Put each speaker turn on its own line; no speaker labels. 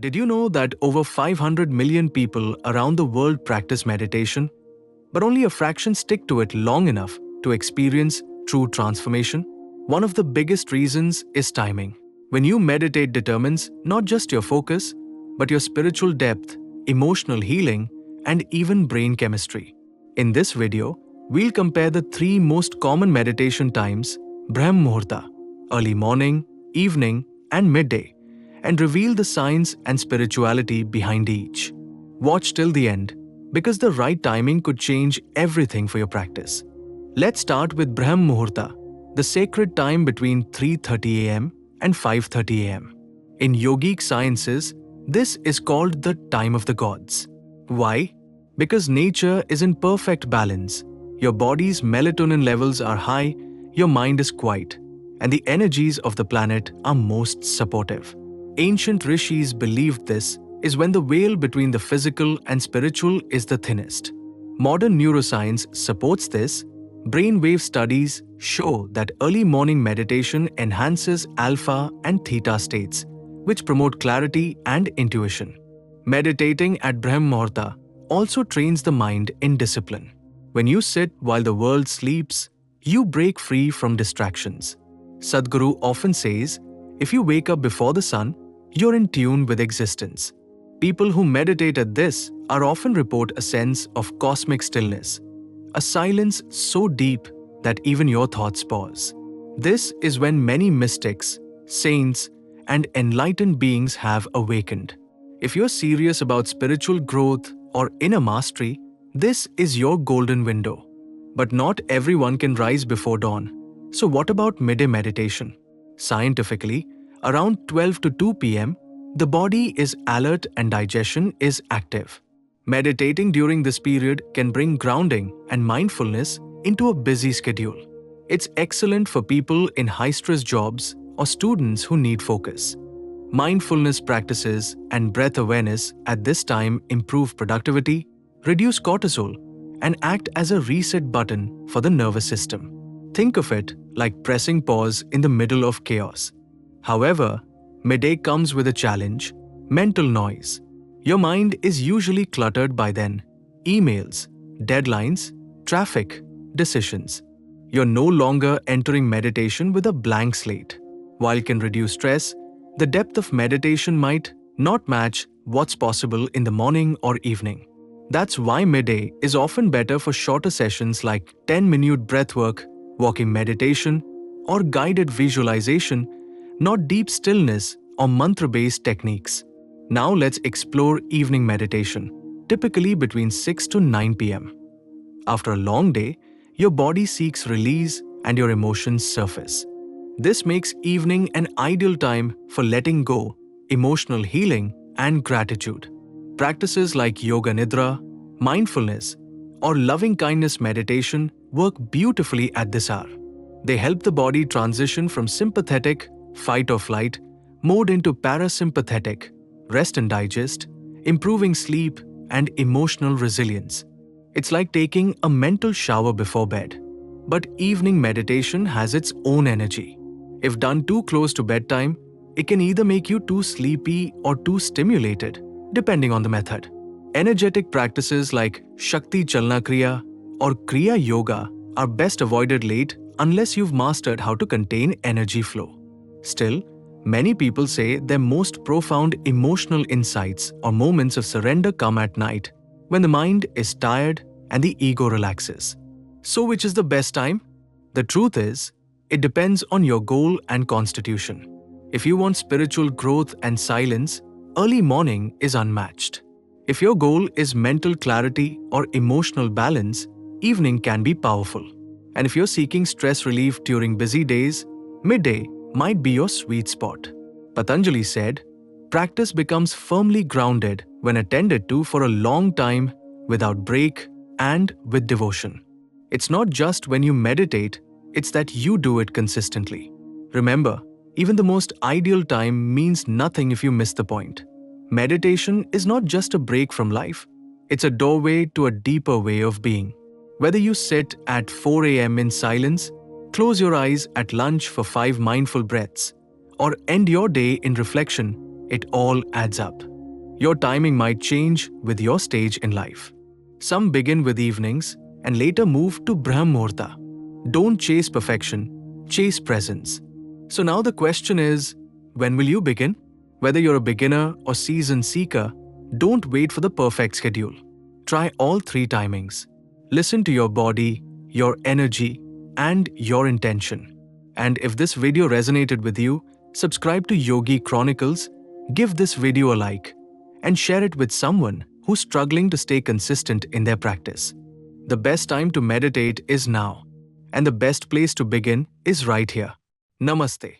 Did you know that over 500 million people around the world practice meditation, but only a fraction stick to it long enough to experience true transformation? One of the biggest reasons is timing. When you meditate determines not just your focus, but your spiritual depth, emotional healing, and even brain chemistry. In this video, we'll compare the three most common meditation times, Brahmamuhurta, early morning, evening, and midday, and reveal the science and spirituality behind each. Watch till the end, because the right timing could change everything for your practice. Let's start with Brahmamuhurta, the sacred time between 3:30 am and 5:30 am. In yogic sciences, this is called the time of the gods. Why? Because nature is in perfect balance. Your body's melatonin levels are high, your mind is quiet, and the energies of the planet are most supportive. Ancient rishis believed this is when the veil between the physical and spiritual is the thinnest. Modern neuroscience supports this. Brainwave studies show that early morning meditation enhances alpha and theta states, which promote clarity and intuition. Meditating at Brahmamuhurta also trains the mind in discipline. When you sit while the world sleeps, you break free from distractions. Sadhguru often says, if you wake up before the sun, you're in tune with existence. People who meditate at this are often report a sense of cosmic stillness, a silence so deep that even your thoughts pause. This is when many mystics, saints, and enlightened beings have awakened. If you're serious about spiritual growth or inner mastery, this is your golden window. But not everyone can rise before dawn. So what about midday meditation? Scientifically, around 12 to 2 p.m., the body is alert and digestion is active. Meditating during this period can bring grounding and mindfulness into a busy schedule. It's excellent for people in high-stress jobs or students who need focus. Mindfulness practices and breath awareness at this time improve productivity, reduce cortisol, and act as a reset button for the nervous system. Think of it like pressing pause in the middle of chaos. However, midday comes with a challenge: mental noise. Your mind is usually cluttered by then: emails, deadlines, traffic, decisions. You're no longer entering meditation with a blank slate. While it can reduce stress, the depth of meditation might not match what's possible in the morning or evening. That's why midday is often better for shorter sessions like 10-minute breathwork, walking meditation, or guided visualization, not deep stillness or mantra-based techniques. Now let's explore evening meditation, typically between 6 to 9 p.m. After a long day, your body seeks release and your emotions surface. This makes evening an ideal time for letting go, emotional healing, and gratitude. Practices like yoga nidra, mindfulness, or loving-kindness meditation work beautifully at this hour. They help the body transition from sympathetic, fight or flight, mode into parasympathetic, rest and digest, improving sleep and emotional resilience. It's like taking a mental shower before bed. But evening meditation has its own energy. If done too close to bedtime, it can either make you too sleepy or too stimulated, depending on the method. Energetic practices like Shakti Chalna Kriya or Kriya Yoga are best avoided late unless you've mastered how to contain energy flow. Still, many people say their most profound emotional insights or moments of surrender come at night, when the mind is tired and the ego relaxes. So which is the best time? The truth is, it depends on your goal and constitution. If you want spiritual growth and silence, early morning is unmatched. If your goal is mental clarity or emotional balance, evening can be powerful. And if you're seeking stress relief during busy days, midday might be your sweet spot. Patanjali said, practice becomes firmly grounded when attended to for a long time, without break, and with devotion. It's not just when you meditate, it's that you do it consistently. Remember, even the most ideal time means nothing if you miss the point. Meditation is not just a break from life, it's a doorway to a deeper way of being. Whether you sit at 4 a.m. in silence, close your eyes at lunch for 5 mindful breaths, or end your day in reflection, it all adds up. Your timing might change with your stage in life. Some begin with evenings and later move to Brahmamuhurta. Don't chase perfection, chase presence. So now the question is, when will you begin? Whether you're a beginner or seasoned seeker, don't wait for the perfect schedule. Try all three timings. Listen to your body, your energy, and your intention. And if this video resonated with you, subscribe to Yogi Chronicles, give this video a like, and share it with someone who's struggling to stay consistent in their practice. The best time to meditate is now, and the best place to begin is right here. Namaste.